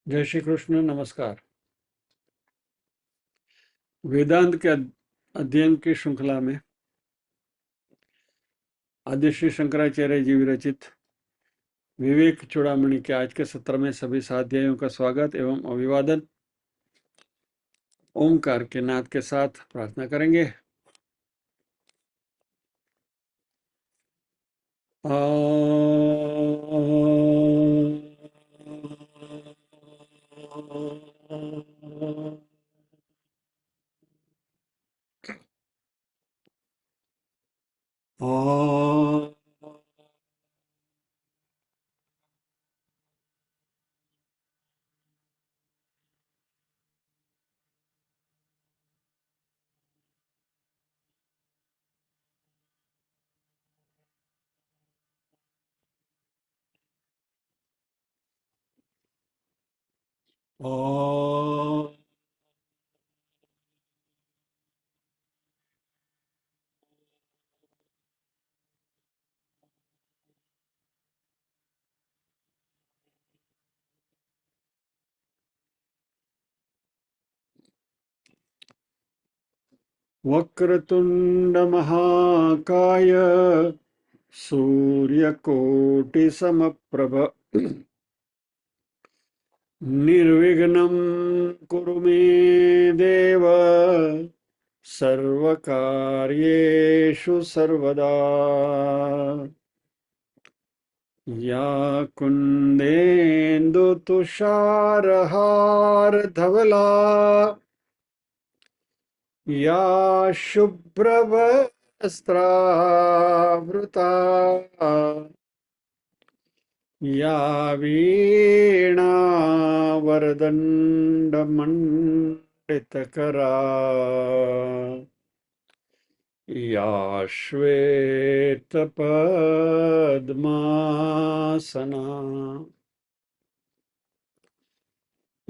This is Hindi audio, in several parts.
जय श्री कृष्ण। नमस्कार। वेदांत के अध्ययन की श्रृंखला में आदि श्री शंकराचार्य जी विरचित विवेक चूड़ामणि के आज के सत्र में सभी साध्यायों का स्वागत एवं अभिवादन। ओमकार के नाद के साथ प्रार्थना करेंगे। वक्रतुंड महाकाय सूर्यकोटि समप्रभ निर्विघ्नं कुरु मे देव सर्वकार्येषु सर्वदा। या कुन्देन्दु तुषारहार धवला या शुभ्रवस्त्रावृता या वीणावरदण्डमण्डितकरा या श्वेतपद्मासना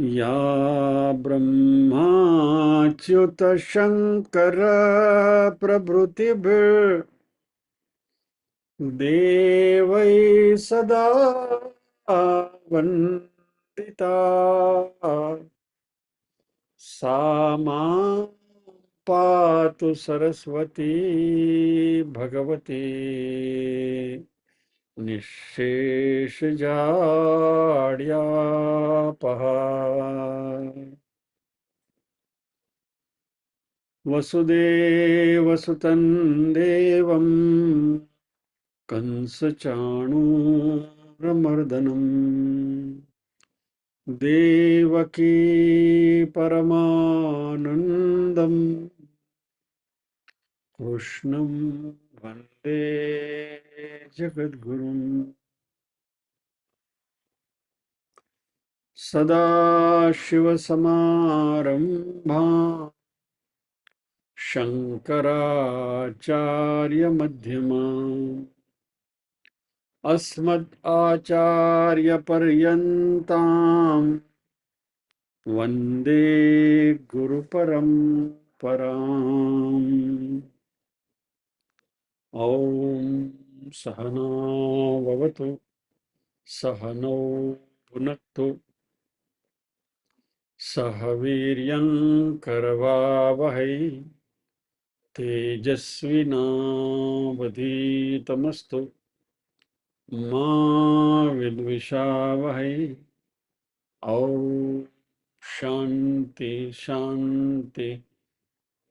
या ब्रह्माच्युतशङ्कर प्रभृतिभिर्देवैः सदा वन्दिता। सा मां पातु सरस्वती भगवती निःशेषजाड्यापहा। वसुदेवसुतं देवं कंसचाणूरमर्दनम् देवकी परमानन्दं कृष्णं वन्दे जगद्गुरुम्। सदाशिवसमारम्भां शङ्कराचार्यमध्यमाम् अस्मदाचार्यपर्यन्तां वन्दे गुरुपरम्पराम्। ॐ सहना भवतु सहनौ भुनक्तु सह वीर्यं करवावहै तेजस्विनावधीतमस्तु मा विद्विषावहै। ॐ शांति शांति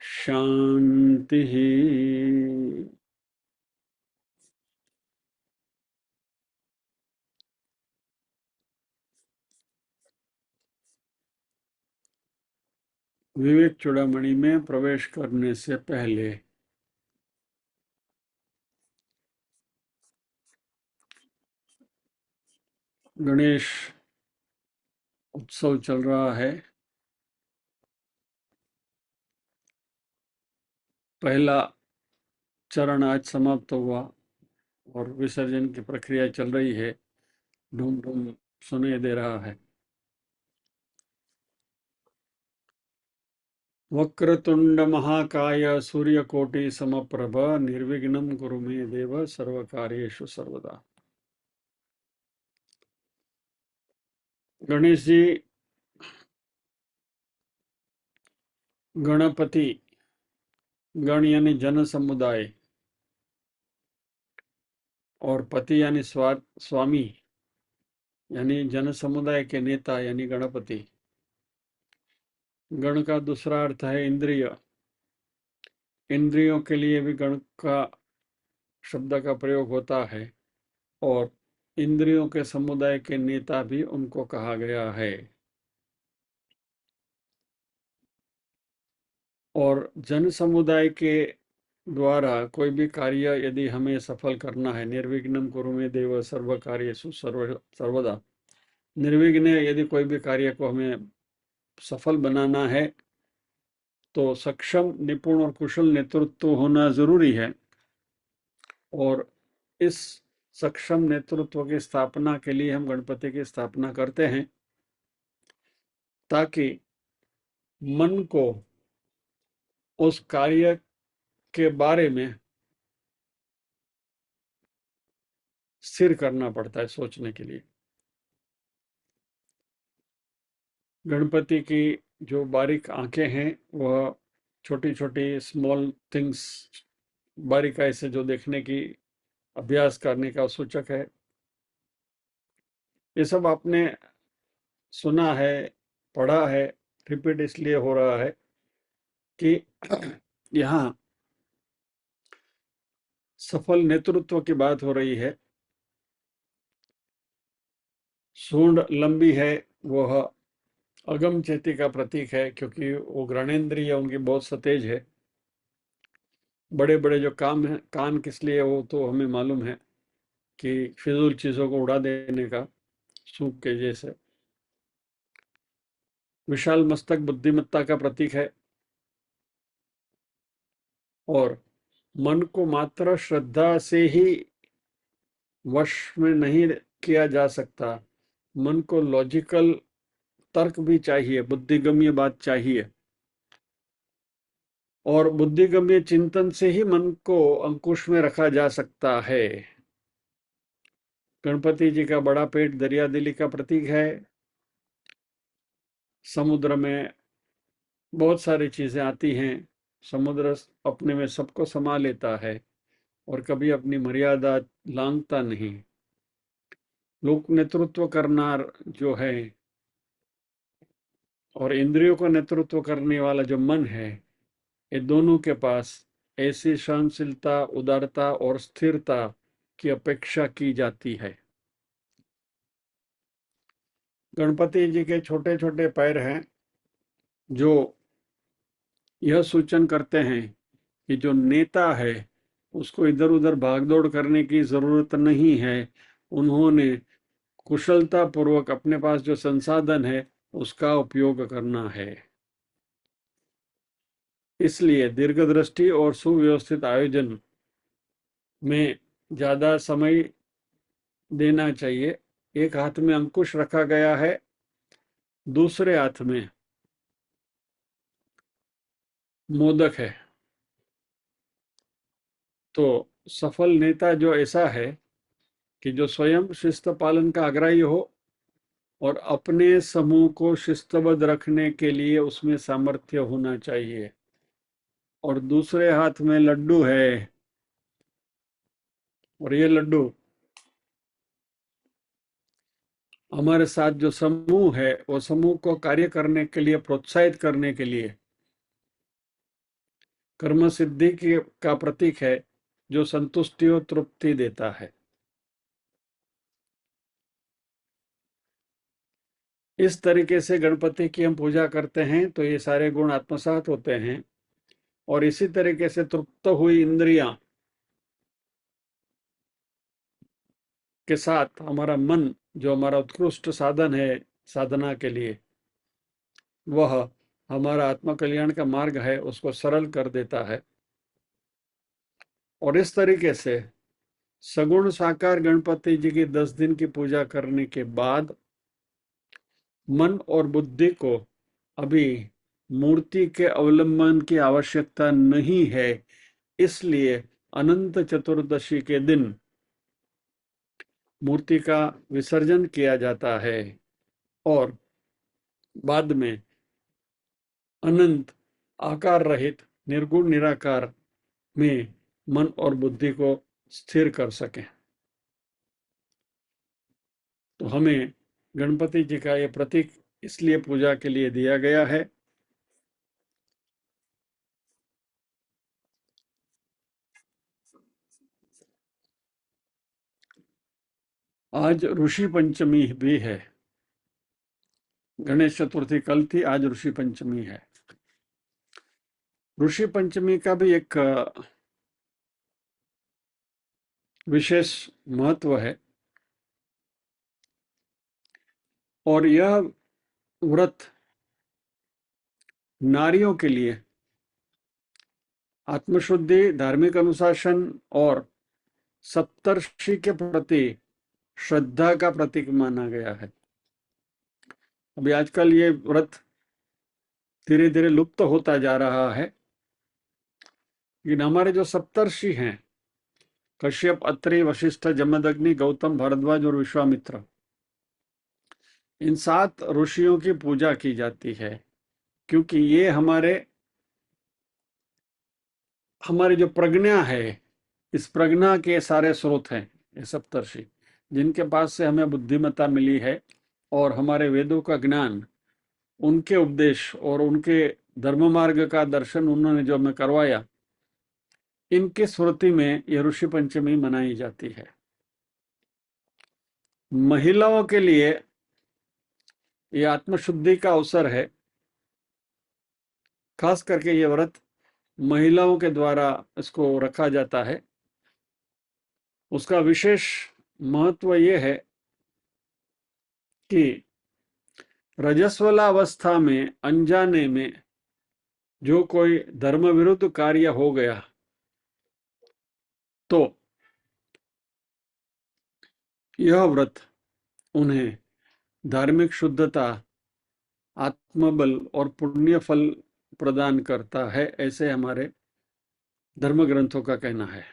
शांति। विवेक चूड़ामणि में प्रवेश करने से पहले गणेश उत्सव चल रहा है। पहला चरण आज समाप्त हुआ और विसर्जन की प्रक्रिया चल रही है। धूम धूम सुनाई दे रहा है। वक्रतुंड महाकाय सूर्यकोटि समप्रभ निर्विघ्नं कुरु मे देव सर्वकार्येषु सर्वदा। गणेश जी गणपति, गण यानी जन समुदाय, और पति यानी स्वामी, यानी जन समुदाय के नेता यानी गणपति। गण का दूसरा अर्थ है इंद्रिय। इंद्रियों के लिए भी गण का शब्द का प्रयोग होता है, और इंद्रियों के समुदाय के नेता भी उनको कहा गया है। और जन समुदाय के द्वारा कोई भी कार्य यदि हमें सफल करना है, निर्विघ्नं कुरु मे देव सर्व कार्येषु सर्वदा, निर्विघ्न यदि कोई भी कार्य को हमें सफल बनाना है तो सक्षम, निपुण और कुशल नेतृत्व होना जरूरी है। और इस सक्षम नेतृत्व की स्थापना के लिए हम गणपति की स्थापना करते हैं, ताकि मन को उस कार्य के बारे में स्थिर करना पड़ता है सोचने के लिए। गणपति की जो बारीक आंखें हैं वह छोटी छोटी स्मॉल थिंग्स बारीकाई से जो देखने की अभ्यास करने का सूचक है। ये सब आपने सुना है, पढ़ा है, रिपीट इसलिए हो रहा है कि यहाँ सफल नेतृत्व की बात हो रही है। सूंड लंबी है, वह अगम चेती का प्रतीक है, क्योंकि वो घ्राणेन्द्रिय उनकी बहुत सतेज है। बड़े बड़े जो काम है, कान किस लिए, वो तो हमें मालूम है कि फिजूल चीजों को उड़ा देने का, सूप के जैसे। विशाल मस्तक बुद्धिमत्ता का प्रतीक है, और मन को मात्र श्रद्धा से ही वश में नहीं किया जा सकता। मन को लॉजिकल तर्क भी चाहिए, बुद्धिगम्य बात चाहिए, और बुद्धिगम्य चिंतन से ही मन को अंकुश में रखा जा सकता है। गणपति जी का बड़ा पेट दरिया दिली का प्रतीक है। समुद्र में बहुत सारी चीजें आती हैं, समुद्र अपने में सबको समा लेता है और कभी अपनी मर्यादा लांघता नहीं। लोक नेतृत्व करना जो है, और इंद्रियों को नेतृत्व करने वाला जो मन है, ये दोनों के पास ऐसी सहनशीलता, उदारता और स्थिरता की अपेक्षा की जाती है। गणपति जी के छोटे छोटे पैर हैं, जो यह सूचन करते हैं कि जो नेता है उसको इधर उधर भागदौड़ करने की जरूरत नहीं है। उन्होंने कुशलता पूर्वक अपने पास जो संसाधन है उसका उपयोग करना है। इसलिए दीर्घदृष्टि और सुव्यवस्थित आयोजन में ज्यादा समय देना चाहिए। एक हाथ में अंकुश रखा गया है, दूसरे हाथ में मोदक है। तो सफल नेता जो ऐसा है कि जो स्वयं शिस्त पालन का आग्रही हो और अपने समूह को शिस्तबद्ध रखने के लिए उसमें सामर्थ्य होना चाहिए। और दूसरे हाथ में लड्डू है, और ये लड्डू हमारे साथ जो समूह है वो समूह को कार्य करने के लिए प्रोत्साहित करने के लिए कर्म सिद्धि का प्रतीक है, जो संतुष्टि और तृप्ति देता है। इस तरीके से गणपति की हम पूजा करते हैं तो ये सारे गुण आत्मसात होते हैं, और इसी तरीके से तृप्त हुई इंद्रियां के साथ हमारा मन, जो हमारा उत्कृष्ट साधन है साधना के लिए, वह हमारा आत्म कल्याण का मार्ग है, उसको सरल कर देता है। और इस तरीके से सगुण साकार गणपति जी की 10 दिन की पूजा करने के बाद मन और बुद्धि को अभी मूर्ति के अवलंबन की आवश्यकता नहीं है। इसलिए अनंत चतुर्दशी के दिन मूर्ति का विसर्जन किया जाता है, और बाद में अनंत आकार रहित निर्गुण निराकार में मन और बुद्धि को स्थिर कर सकें। तो हमें गणपति जी का ये प्रतीक इसलिए पूजा के लिए दिया गया है। आज ऋषि पंचमी भी है। गणेश चतुर्थी कल थी, आज ऋषि पंचमी है। ऋषि पंचमी का भी एक विशेष महत्व है और यह व्रत नारियों के लिए आत्मशुद्धि, धार्मिक अनुशासन और सप्तर्षि के प्रति श्रद्धा का प्रतीक माना गया है। अभी आजकल ये व्रत धीरे धीरे लुप्त होता जा रहा है, लेकिन हमारे जो सप्तर्षि हैं, कश्यप, अत्रि, वशिष्ठ, जमदग्नि, गौतम, भारद्वाज और विश्वामित्र, इन 7 ऋषियों की पूजा की जाती है, क्योंकि ये हमारी जो प्रज्ञा है, इस प्रज्ञा के सारे स्रोत हैं ये सप्तर्षि, जिनके पास से हमें बुद्धिमत्ता मिली है और हमारे वेदों का ज्ञान, उनके उपदेश और उनके धर्म मार्ग का दर्शन उन्होंने जो हमें करवाया, इनकी स्मृति में ये ऋषि पंचमी मनाई जाती है। महिलाओं के लिए ये आत्मशुद्धि का अवसर है। खास करके ये व्रत महिलाओं के द्वारा इसको रखा जाता है। उसका विशेष महत्व ये है कि रजस्वलावस्था में अनजाने में जो कोई धर्म विरुद्ध कार्य हो गया तो यह व्रत उन्हें धार्मिक शुद्धता, आत्मबल और पुण्य फल प्रदान करता है, ऐसे हमारे धर्म ग्रंथों का कहना है।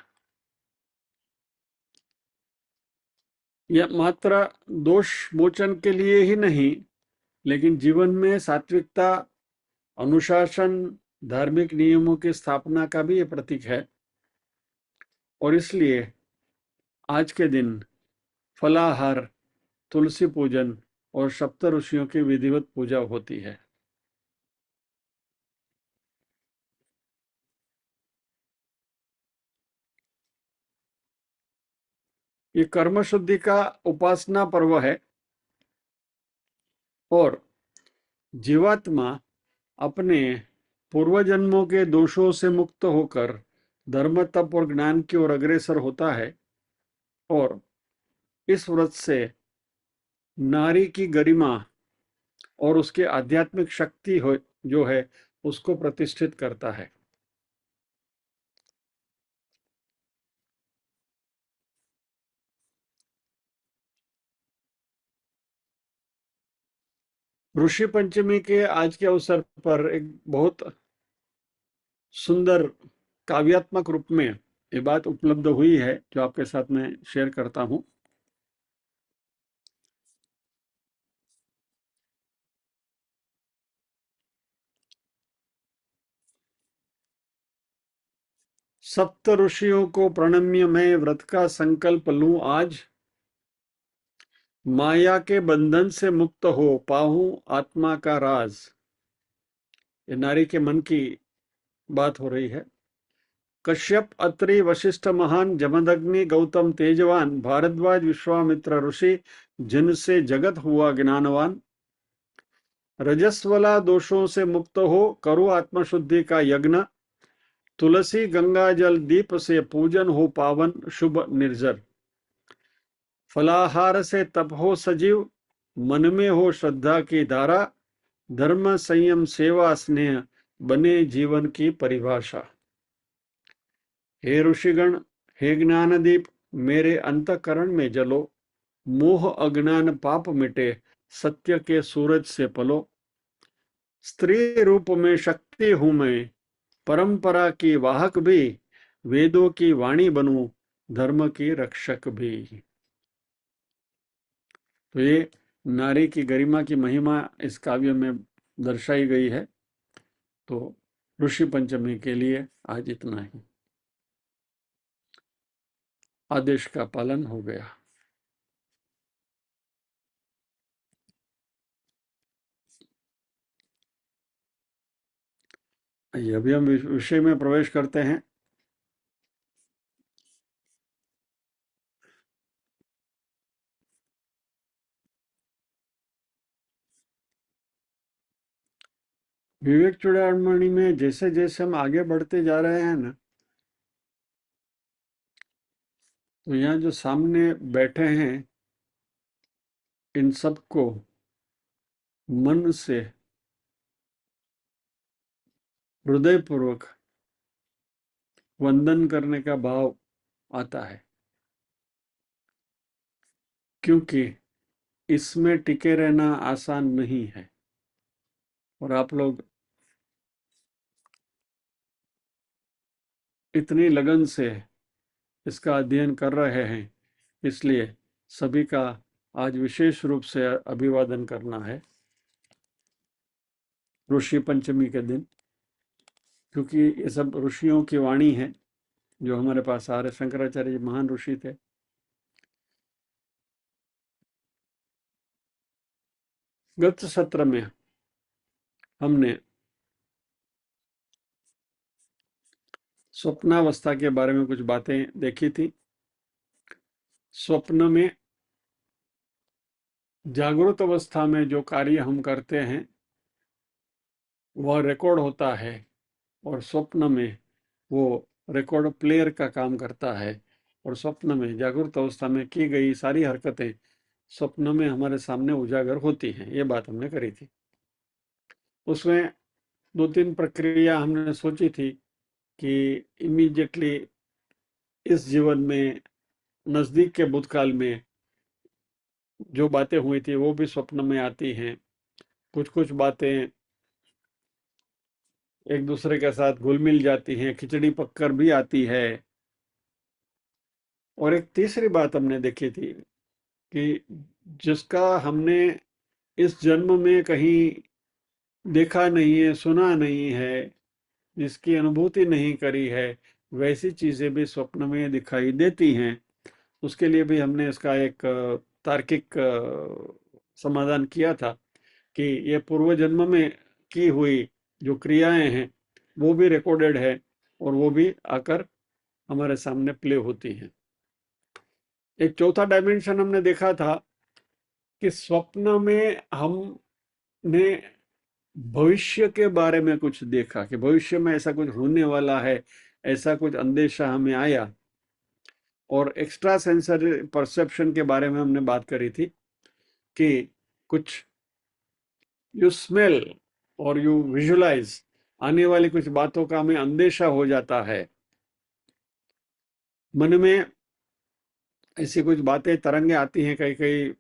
यह मात्र दोष मोचन के लिए ही नहीं, लेकिन जीवन में सात्विकता, अनुशासन, धार्मिक नियमों की स्थापना का भी ये प्रतीक है। और इसलिए आज के दिन फलाहार, तुलसी पूजन और सप्त ऋषियों की विधिवत पूजा होती है। ये कर्म शुद्धि का उपासना पर्व है और जीवात्मा अपने पूर्व जन्मों के दोषों से मुक्त होकर धर्म, तप और ज्ञान की ओर अग्रसर होता है और इस व्रत से नारी की गरिमा और उसके आध्यात्मिक शक्ति हो जो है उसको प्रतिष्ठित करता है। ऋषि पंचमी के आज के अवसर पर एक बहुत सुंदर काव्यात्मक रूप में ये बात उपलब्ध हुई है जो आपके साथ में शेयर करता हूं। सप्त ऋषियों को प्रणम्य मैं व्रत का संकल्प लूं आज, माया के बंधन से मुक्त हो पाऊं आत्मा का राज। ये नारी के मन की बात हो रही है। कश्यप, अत्रि, वशिष्ठ महान, जमदग्नि, गौतम तेजवान, भारद्वाज, विश्वामित्र ऋषि, जिनसे जगत हुआ ज्ञानवान, रजस्वला दोषों से मुक्त हो करो आत्मशुद्धि का यज्ञ, तुलसी गंगा जल दीप से पूजन हो पावन शुभ निर्जर, फलाहार से तप हो सजीव, मन में हो श्रद्धा की धारा, धर्म संयम सेवा स्नेह बने जीवन की परिभाषा। हे ऋषिगण, हे ज्ञानदीप, मेरे अंतकरण में जलो, मोह अज्ञान पाप मिटे, सत्य के सूरज से पलो, स्त्री रूप में शक्ति हूं मैं, परंपरा की वाहक भी, वेदों की वाणी बनूं, धर्म की रक्षक भी। तो ये नारी की गरिमा की महिमा इस काव्य में दर्शाई गई है। तो ऋषि पंचमी के लिए आज इतना ही। आदेश का पालन हो गया। आइए अभी हम विषय में प्रवेश करते हैं। विवेक चूड़ामणि में जैसे जैसे हम आगे बढ़ते जा रहे हैं ना, तो यहाँ जो सामने बैठे हैं इन सबको मन से हृदयपूर्वक वंदन करने का भाव आता है, क्योंकि इसमें टिके रहना आसान नहीं है। और आप लोग इतनी लगन से इसका अध्ययन कर रहे हैं, इसलिए सभी का आज विशेष रूप से अभिवादन करना है ऋषि पंचमी के दिन, क्योंकि ये सब ऋषियों की वाणी है जो हमारे पास आ रहे। शंकराचार्य जी महान ऋषि थे। गत सत्र में हमने स्वप्नावस्था के बारे में कुछ बातें देखी थी। स्वप्न में जागृत अवस्था में जो कार्य हम करते हैं वह रिकॉर्ड होता है, और स्वप्न में वो रिकॉर्ड प्लेयर का काम करता है। और स्वप्न में जागृत अवस्था में की गई सारी हरकतें स्वप्न में हमारे सामने उजागर होती हैं। ये बात हमने करी थी। उसमें दो तीन प्रक्रिया हमने सोची थी कि इमीडिएटली इस जीवन में नजदीक के भूतकाल में जो बातें हुई थी वो भी स्वप्न में आती हैं। कुछ कुछ बातें एक दूसरे के साथ घुल मिल जाती हैं, खिचड़ी पककर भी आती है। और एक तीसरी बात हमने देखी थी कि जिसका हमने इस जन्म में कहीं देखा नहीं है, सुना नहीं है, जिसकी अनुभूति नहीं करी है, वैसी चीजें भी स्वप्न में दिखाई देती हैं। उसके लिए भी हमने इसका एक तार्किक समाधान किया था कि ये पूर्व जन्म में की हुई जो क्रियाएं हैं वो भी रिकॉर्डेड है और वो भी आकर हमारे सामने प्ले होती हैं। एक चौथा डायमेंशन हमने देखा था कि स्वप्न में हमने भविष्य के बारे में कुछ देखा कि भविष्य में ऐसा कुछ होने वाला है, ऐसा कुछ अंदेशा हमें आया। और एक्स्ट्रा सेंसरी परसेप्शन के बारे में हमने बात करी थी कि कुछ यू स्मेल और यू विजुलाइज आने वाली कुछ बातों का हमें अंदेशा हो जाता है। मन में ऐसी कुछ बातें तरंगे आती हैं। कई कई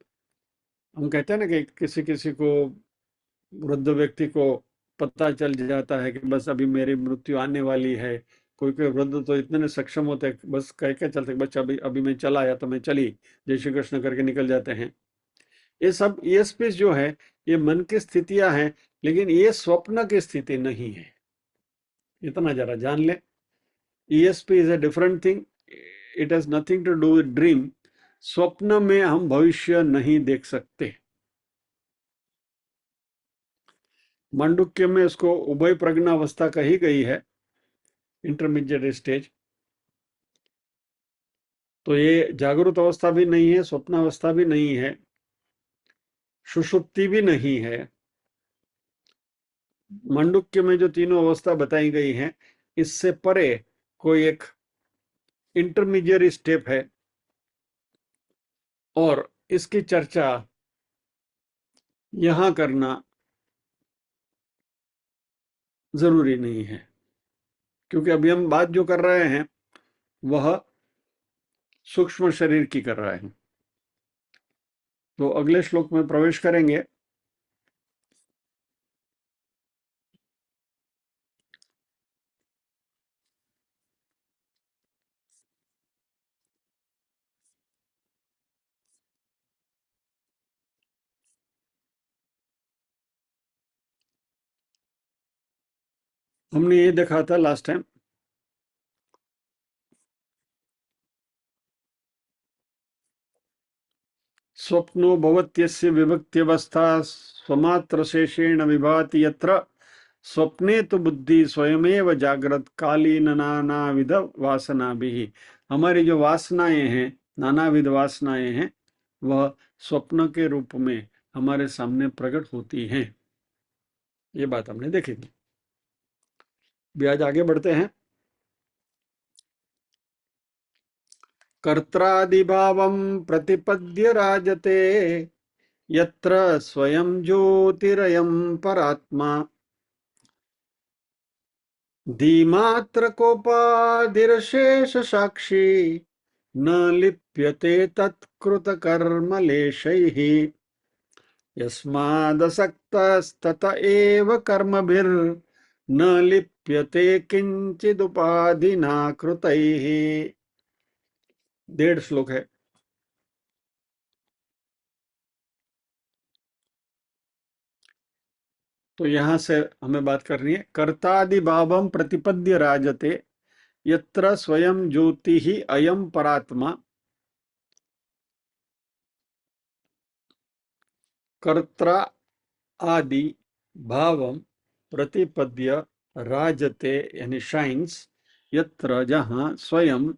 हम कहते हैं ना कि किसी किसी को, वृद्ध व्यक्ति को पता चल जाता है कि बस अभी मेरी मृत्यु आने वाली है। कोई कोई वृद्ध तो इतने सक्षम होते हैं, बस कह के चलते बस अभी अभी मैं चला या तो मैं चली, जय श्री कृष्ण करके निकल जाते हैं। ये सब ईएसपी जो है ये मन की स्थितियां हैं, लेकिन ये स्वप्न की स्थिति नहीं है। इतना जरा जान ले। ESP is a different thing, it has nothing to do with dream. स्वप्न में हम भविष्य नहीं देख सकते। मांडुक्य में इसको उभय प्रज्ञावस्था कही गई है, इंटरमीडिएट स्टेज। तो ये जागृत अवस्था भी नहीं है, स्वप्न अवस्था भी नहीं है, सुषुप्ति भी नहीं है। मांडुक्य में जो तीनों अवस्था बताई गई हैं, इससे परे कोई एक इंटरमीडिएट स्टेप है, और इसकी चर्चा यहां करना जरूरी नहीं है, क्योंकि अभी हम बात जो कर रहे हैं वह सूक्ष्म शरीर की कर रहे हैं। तो अगले श्लोक में प्रवेश करेंगे। हमने ये देखा था लास्ट टाइम। स्वप्नो भवत्यस्य विभक्त्यवस्था स्वमात्र शेषेण विभाति यत्र स्वप्ने तो बुद्धि स्वयमेव जागृत कालीन नानाविध वासना भी। हमारी जो वासनाएं हैं, नानाविध वासनाएं हैं, वह स्वप्न के रूप में हमारे सामने प्रकट होती हैं। ये बात हमने देखी थी। भी आज आगे बढ़ते हैं। कर्त्रादिभावं प्रतिपद्य राजते यत्र स्वयं ज्योतिरयं परात्मा धीमात्रकोपाधिर्शेष साक्षी न लिप्यते तत्कृतकर्मलेशैः यस्मादसक्तस्तत एव कर्मभिर्न लिप्यते किंचिदुपाधिना कृतैः। 1.5 श्लोक है। तो यहां से हमें बात करनी है। कर्तादि भावम प्रतिपद्य राजते यत्र स्वयं ज्योति ही अयम परात्मा। कर्ता आदि भावम प्रतिपद्य राजते यानी शाइन्स यत्र जहां स्वयं,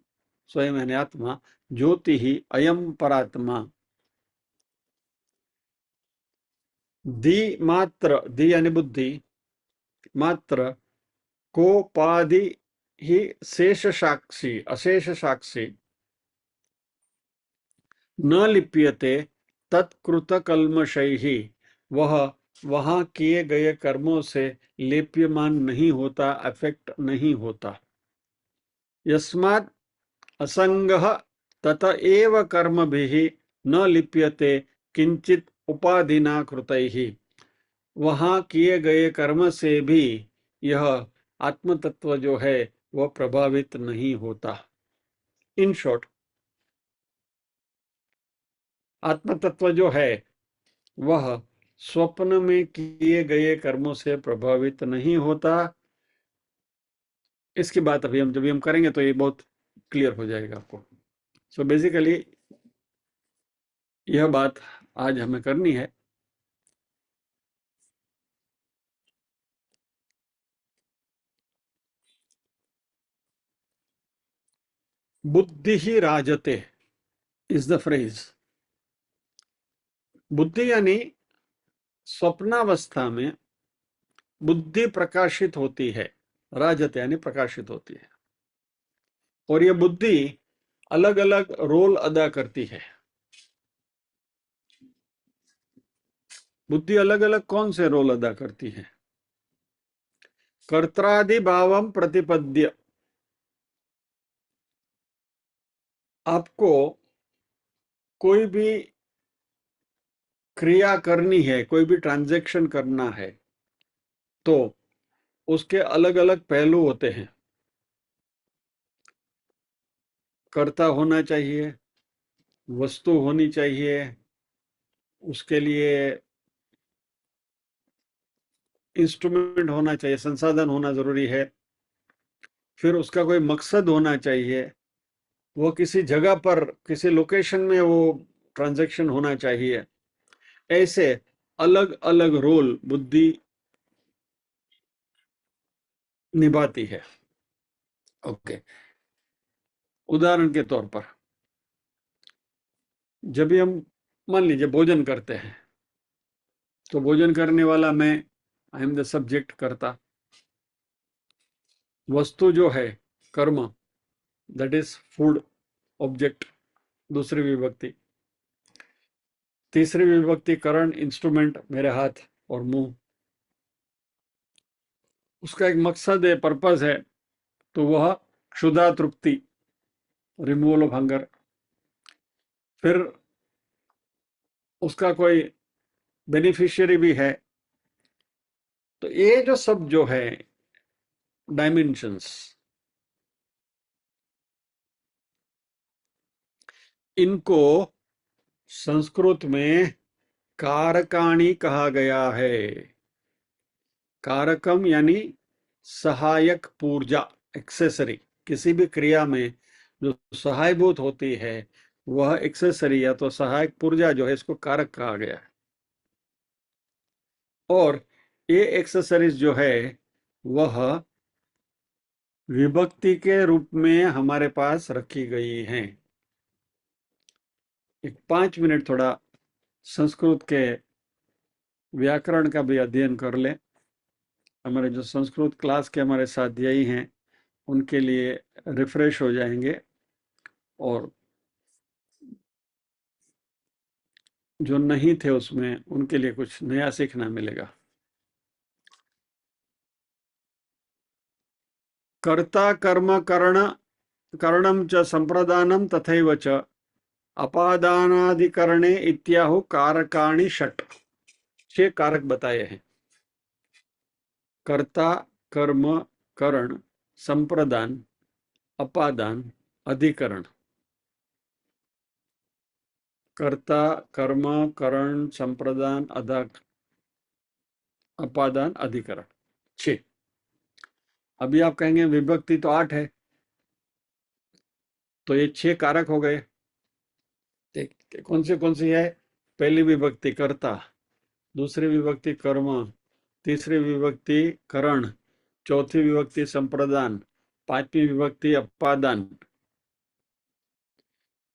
स्वयं यानी आत्मा, ज्योति ही अयम परात्मा। दी मात्र, दी यानी बुद्धि, मात्र कोपाधि ही शेष साक्षी, अशेष साक्षी, न लिप्यते तत्कृत कल्मषैः, वह वहां किए गए कर्मों से लेप्यमान नहीं होता, अफेक्ट नहीं होता। यस्मात् असंगः तत एव कर्मभिः न लिप्यते किंचित उपाधिना कृतैः, वहां किए गए कर्म से भी यह आत्म तत्व जो है वह प्रभावित नहीं होता। इन शॉर्ट, आत्म तत्व जो है वह स्वप्न में किए गए कर्मों से प्रभावित नहीं होता। इसकी बात अभी हम जब हम करेंगे तो ये बहुत क्लियर हो जाएगा आपको। सो बेसिकली यह बात आज हमें करनी है। बुद्धि ही राजते इज द फ्रेज। बुद्धि यानी स्वप्नावस्था में बुद्धि प्रकाशित होती है। राजते यानी प्रकाशित होती है। और यह बुद्धि अलग अलग रोल अदा करती है। बुद्धि अलग अलग कौन से रोल अदा करती है? कर्त्रादि भावम प्रतिपद्य, आपको कोई भी क्रिया करनी है, कोई भी ट्रांजैक्शन करना है, तो उसके अलग अलग पहलू होते हैं। कर्ता होना चाहिए, वस्तु होनी चाहिए, उसके लिए इंस्ट्रूमेंट होना चाहिए, संसाधन होना जरूरी है, फिर उसका कोई मकसद होना चाहिए, वो किसी जगह पर, किसी लोकेशन में वो ट्रांजैक्शन होना चाहिए। ऐसे अलग अलग रोल बुद्धि निभाती है। ओके, उदाहरण के तौर पर जब भी हम मान लीजिए भोजन करते हैं, तो भोजन करने वाला मैं, आई एम द सब्जेक्ट, करता। वस्तु जो है कर्म, दैट इज फूड, ऑब्जेक्ट, दूसरी विभक्ति। तीसरी विभक्ति करण, इंस्ट्रूमेंट, मेरे हाथ और मुंह। उसका एक मकसद है, पर्पस है, तो वह क्षुधा तृप्ति, रिमूवल ऑफ हंगर। फिर उसका कोई बेनिफिशियरी भी है। तो ये जो सब जो है डायमेंशंस, इनको संस्कृत में कारकाणी कहा गया है। कारकम यानी सहायक पूर्जा, एक्सेसरी, किसी भी क्रिया में जो सहायभूत होती है वह एक्सेसरी या तो सहायक पूर्जा जो है इसको कारक कहा गया है। और ये एक्सेसरीज जो है वह विभक्ति के रूप में हमारे पास रखी गई हैं। एक 5 मिनट थोड़ा संस्कृत के व्याकरण का भी अध्ययन कर ले। हमारे जो संस्कृत क्लास के हमारे स्वाध्यायी हैं उनके लिए रिफ्रेश हो जाएंगे और जो नहीं थे उसमें उनके लिए कुछ नया सीखना मिलेगा। कर्ता कर्म करण करणम च संप्रदानम तथैव च अपादानाधिकरणे इत्याहु कारकाणि षट्। 6 कारक बताए हैं। कर्ता, कर्म, करण, संप्रदान, अपादान, अधिकरण। कर्ता, कर्म, करण, संप्रदान, अपादान, अधिकरण, 6। अभी आप कहेंगे विभक्ति तो 8 है, तो ये 6 कारक हो गए। कौन सी है? पहली विभक्ति कर्ता, दूसरी विभक्ति कर्म, तीसरी विभक्ति करण, चौथी विभक्ति संप्रदान, पांचवी विभक्ति अपादान,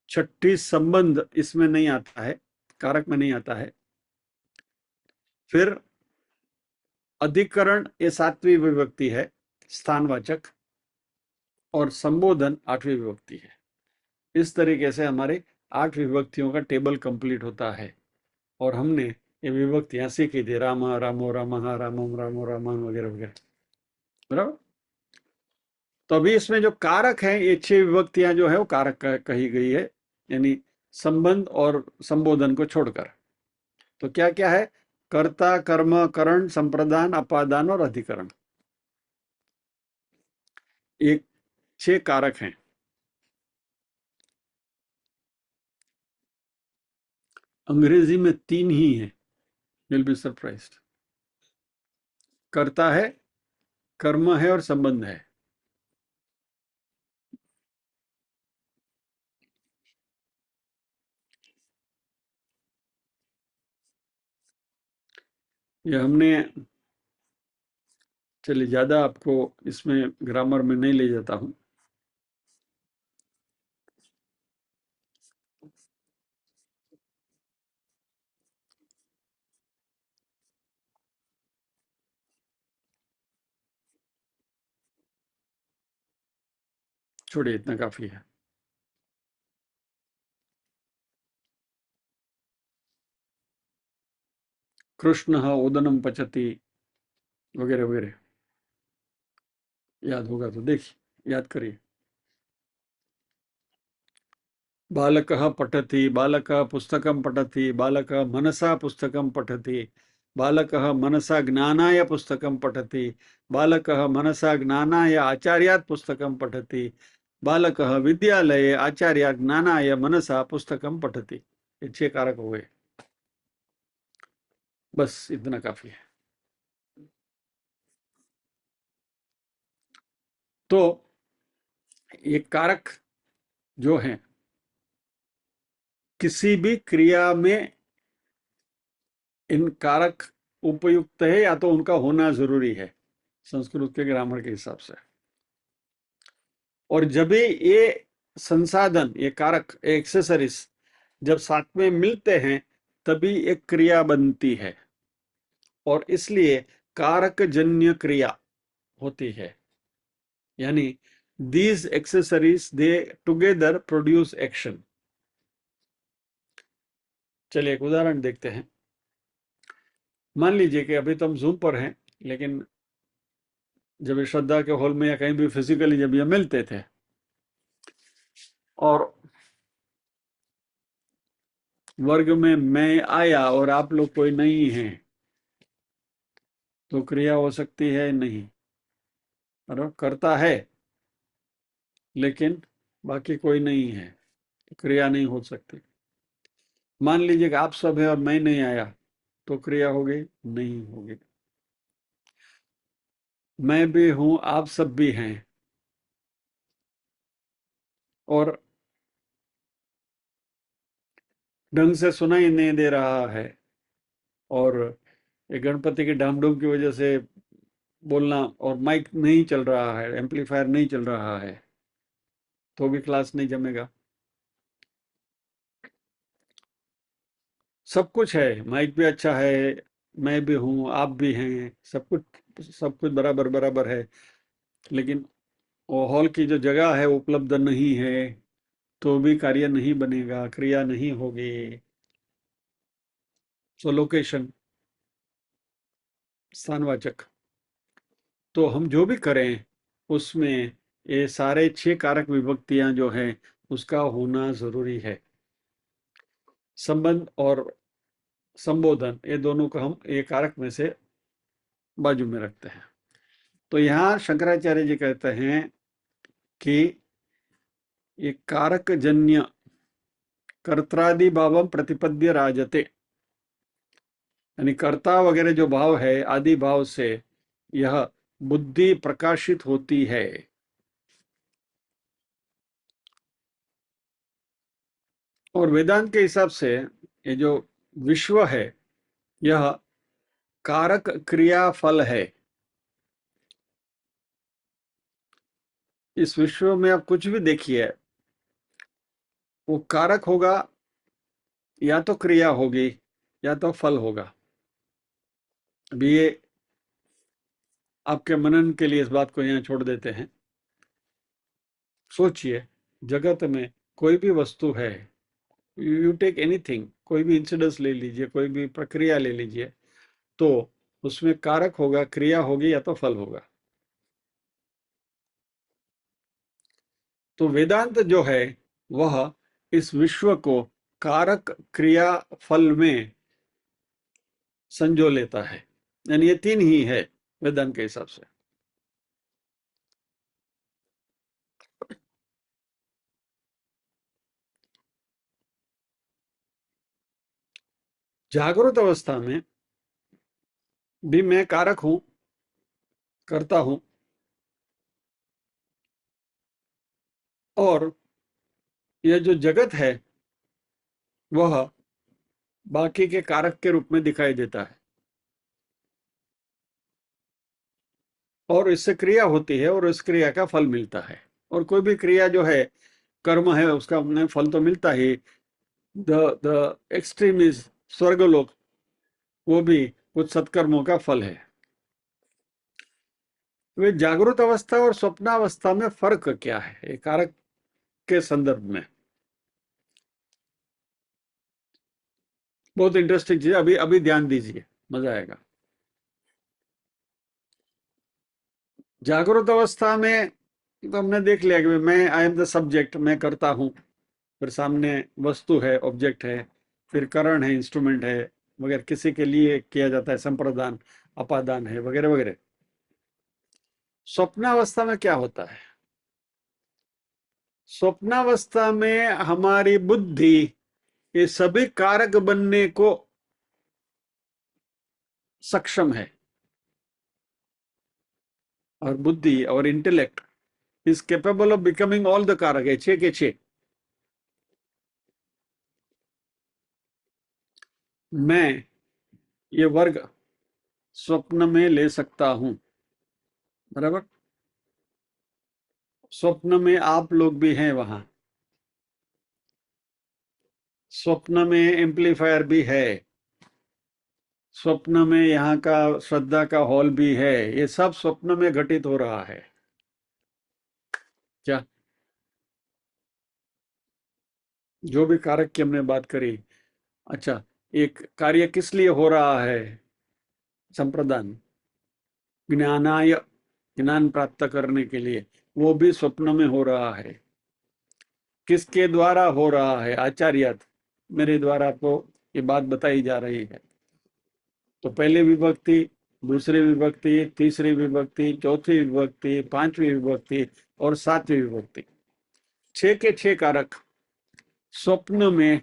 छठी संबंध इसमें नहीं आता है, कारक में नहीं आता है। फिर अधिकरण ये 7वीं विभक्ति है, स्थानवाचक, और संबोधन 8वीं विभक्ति है। इस तरीके से हमारे 8 विभक्तियों का टेबल कंप्लीट होता है। और हमने ये विभक्तियां सीखी थी, राम, रामो, रामः, रामम, रामो, रामान वगैरह वगैरह, बराबर। तो अभी इसमें जो कारक हैं ये 6 विभक्तियां जो है वो कारक कही गई है, यानी संबंध और संबोधन को छोड़कर। तो क्या क्या है? कर्ता, कर्म, करण, संप्रदान, अपादान और अधिकरण, ये 6 कारक हैं। अंग्रेजी में 3 ही हैं, विल बी सरप्राइज्ड। कर्ता है, कर्म है और संबंध है। ये हमने, चलिए ज्यादा आपको इसमें ग्रामर में नहीं ले जाता हूं। छोड़िए, इतना काफी है। कृष्ण ओदनम पचति वगैरह वगैरह, याद होगा तो देखिए, याद करिए। बालकः पठति, बालकः पुस्तकं पठति, बालकः मनसा पुस्तकं पठति, बालकः मनसा ज्ञानाय पुस्तकं पठति, बालकः मनसा ज्ञानाय आचार्यात् पुस्तकं पठति, बालकः विद्यालये आचार्यात् ज्ञानाय मनसा पुस्तकं पठति। ये 6 कारक हो गए, बस इतना काफी है। तो ये कारक जो हैं किसी भी क्रिया में इन कारक उपयुक्त है या तो उनका होना जरूरी है संस्कृत के ग्रामर के हिसाब से। और जब भी ये संसाधन, ये कारक, एक्सेसरीज जब साथ में मिलते हैं तभी एक क्रिया बनती है, और इसलिए कारक जन्य क्रिया होती है। यानी these accessories they together produce action. चलिए एक उदाहरण देखते हैं। मान लीजिए कि अभी तो हम जूम पर हैं, लेकिन जब ये श्रद्धा के हॉल में या कहीं भी फिजिकली जब ये मिलते थे और वर्ग में मैं आया और आप लोग कोई नहीं है, तो क्रिया हो सकती है? नहीं। और करता है लेकिन बाकी कोई नहीं है, तो क्रिया नहीं हो सकती। मान लीजिए कि आप सब है और मैं नहीं आया, तो क्रिया होगी? नहीं होगी। मैं भी हूं, आप सब भी हैं, और ढंग से सुनाई नहीं दे रहा है, और ये गणपति के डाम डूम की वजह से बोलना, और माइक नहीं चल रहा है, एम्पलीफायर नहीं चल रहा है, तो भी क्लास नहीं जमेगा। सब कुछ है, माइक भी अच्छा है, मैं भी हूँ, आप भी हैं, सब कुछ बराबर बराबर है, लेकिन वो हॉल की जो जगह है वो उपलब्ध नहीं है, तो भी कार्य नहीं बनेगा, क्रिया नहीं होगी। सो लोकेशन, स्थानवाचक। तो हम जो भी करें उसमें ये सारे 6 कारक विभक्तियां जो हैं उसका होना जरूरी है। संबंध और संबोधन, ये दोनों को हम एक कारक में से बाजू में रखते हैं। तो यहाँ शंकराचार्य जी कहते हैं कि ये कारक जन्य कर्त्रादि भावम प्रतिपद्य राजते, यानी कर्ता वगैरह जो भाव है आदि भाव से यह बुद्धि प्रकाशित होती है। और वेदांत के हिसाब से ये जो विश्व है यह कारक क्रिया फल है। इस विश्व में आप कुछ भी देखिए, वो कारक होगा, या तो क्रिया होगी या तो फल होगा। अभी ये आपके मनन के लिए इस बात को यहाँ छोड़ देते हैं। सोचिए, जगत में कोई भी वस्तु है, यू टेक एनीथिंग, कोई भी इंसिडेंस ले लीजिए, कोई भी प्रक्रिया ले लीजिए, तो उसमें कारक होगा, क्रिया होगी या तो फल होगा। तो वेदांत जो है वह इस विश्व को कारक क्रिया फल में संजो लेता है, यानी ये 3 ही है वेदांत के हिसाब से। जागृत अवस्था में भी मैं कारक हूं, करता हूं, और यह जो जगत है वह बाकी के कारक के रूप में दिखाई देता है, और इससे क्रिया होती है और इस क्रिया का फल मिलता है। और कोई भी क्रिया जो है, कर्म है, उसका हमें फल तो मिलता ही। द द एक्सट्रीम इज स्वर्गलोक, वो भी कुछ सत्कर्मों का फल है। वे जागृत अवस्था और स्वप्नावस्था में फर्क क्या है ये कारक के संदर्भ में, बहुत इंटरेस्टिंग चीज है। अभी अभी ध्यान दीजिए, मजा आएगा। जागृत अवस्था में तो हमने देख लिया कि मैं, आई एम द सब्जेक्ट, मैं करता हूँ, फिर सामने वस्तु है, ऑब्जेक्ट है, फिर करण है, इंस्ट्रूमेंट है वगैरह, किसी के लिए किया जाता है, संप्रदान, अपादान है, वगैरह वगैरह। स्वप्नावस्था में क्या होता है? स्वप्नावस्था में हमारी बुद्धि ये सभी कारक बनने को सक्षम है, और बुद्धि और intellect is capable of becoming all the कारक है, 6 के 6। मैं ये वर्ग स्वप्न में ले सकता हूं, बराबर। स्वप्न में आप लोग भी हैं वहां, स्वप्न में एम्पलीफायर भी है, स्वप्न में यहाँ का श्रद्धा का हॉल भी है, ये सब स्वप्न में घटित हो रहा है। क्या? जो भी कारक की हमने बात करी, अच्छा, एक कार्य किस लिए हो रहा है? संप्रदान, ज्ञानाय, ज्ञान प्राप्त करने के लिए, वो भी स्वप्न में हो रहा है। किसके द्वारा हो रहा है? आचार्य, मेरे द्वारा आपको ये बात बताई जा रही है। तो पहली विभक्ति, दूसरी विभक्ति, तीसरी विभक्ति, चौथी विभक्ति, पांचवी विभक्ति और सातवीं विभक्ति, 6 के 6 कारक स्वप्न में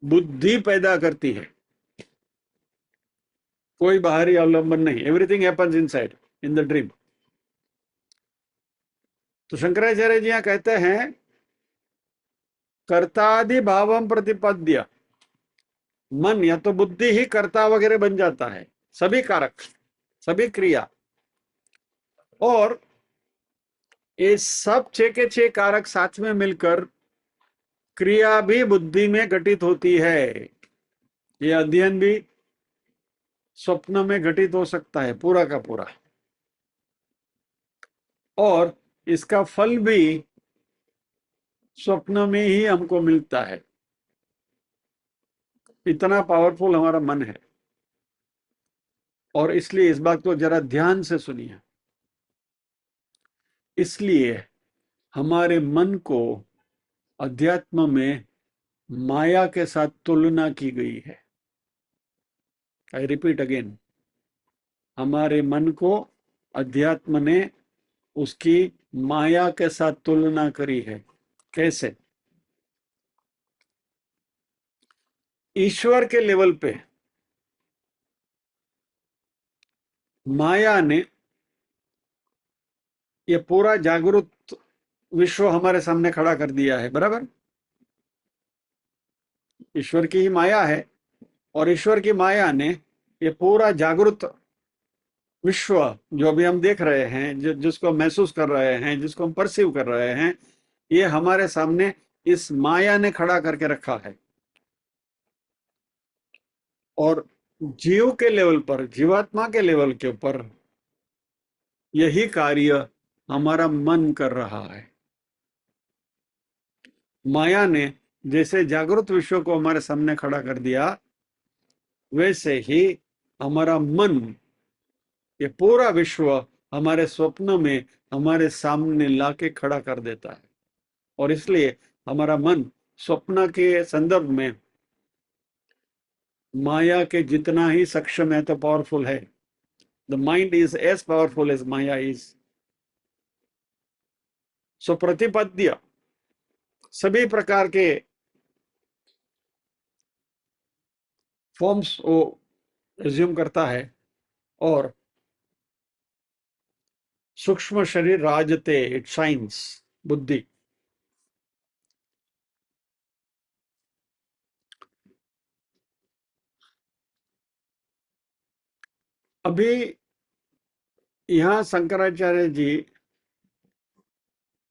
बुद्धि पैदा करती है, कोई बाहरी अवलंबन नहीं, everything happens inside. In the dream. तो शंकराचार्य जी यहाँ कहते हैं कर्तादि भावम प्रतिपद्य, मन या तो बुद्धि ही कर्ता वगैरह बन जाता है, सभी कारक, सभी क्रिया, और ये सब छह के छह कारक साथ में मिलकर क्रिया भी बुद्धि में घटित होती है। ये अध्ययन भी स्वप्न में घटित हो सकता है पूरा का पूरा, और इसका फल भी स्वप्न में ही हमको मिलता है। इतना पावरफुल हमारा मन है। और इसलिए इस बात को जरा ध्यान से सुनिए। इसलिए हमारे मन को अध्यात्म में माया के साथ तुलना की गई है। आई रिपीट अगेन, हमारे मन को अध्यात्म ने उसकी माया के साथ तुलना करी है। कैसे? ईश्वर के लेवल पे माया ने ये पूरा जागरूक विश्व हमारे सामने खड़ा कर दिया है, बराबर? ईश्वर की ही माया है, और ईश्वर की माया ने ये पूरा जागरूक विश्व जो अभी हम देख रहे हैं, जिसको महसूस कर रहे हैं, जिसको हम परसीव कर रहे हैं, ये हमारे सामने इस माया ने खड़ा करके रखा है। और जीव के लेवल पर, जीवात्मा के लेवल के ऊपर यही कार्य हमारा मन कर रहा है। माया ने जैसे जागृत विश्व को हमारे सामने खड़ा कर दिया, वैसे ही हमारा मन ये पूरा विश्व हमारे स्वप्न में हमारे सामने लाके खड़ा कर देता है। और इसलिए हमारा मन स्वप्न के संदर्भ में माया के जितना ही सक्षम है तो पावरफुल है। The mind is as powerful as Maya is. So प्रतिपद्य सभी प्रकार के फॉर्म्स वो रिज्यूम करता है, और सूक्ष्म शरीर राजते, इट शाइन्स, बुद्धि। अभी यहां शंकराचार्य जी